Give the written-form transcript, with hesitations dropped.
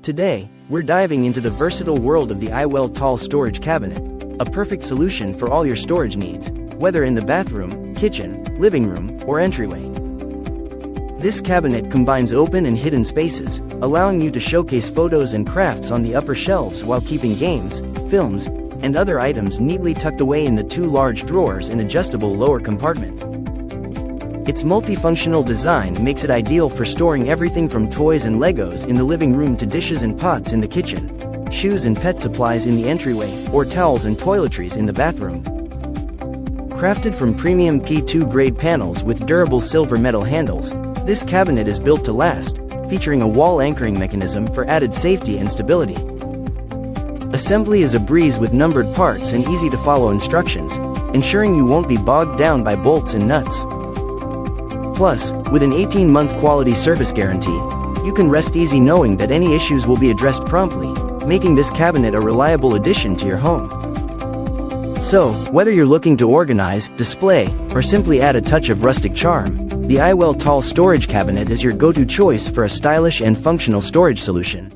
Today, we're diving into the versatile world of the Iwell Tall Storage Cabinet, a perfect solution for all your storage needs, whether in the bathroom, kitchen, living room, or entryway. This cabinet combines open and hidden spaces, allowing you to showcase photos and crafts on the upper shelves while keeping games, films, and other items neatly tucked away in the two large drawers and adjustable lower compartment. Its multifunctional design makes it ideal for storing everything from toys and Legos in the living room to dishes and pots in the kitchen, shoes and pet supplies in the entryway, or towels and toiletries in the bathroom. Crafted from premium P2 grade panels with durable silver metal handles, this cabinet is built to last, featuring a wall anchoring mechanism for added safety and stability. Assembly is a breeze with numbered parts and easy-to-follow instructions, ensuring you won't be bogged down by bolts and nuts. Plus, with an 18-month quality service guarantee, you can rest easy knowing that any issues will be addressed promptly, making this cabinet a reliable addition to your home. So, whether you're looking to organize, display, or simply add a touch of rustic charm, the Iwell Tall Storage Cabinet is your go-to choice for a stylish and functional storage solution.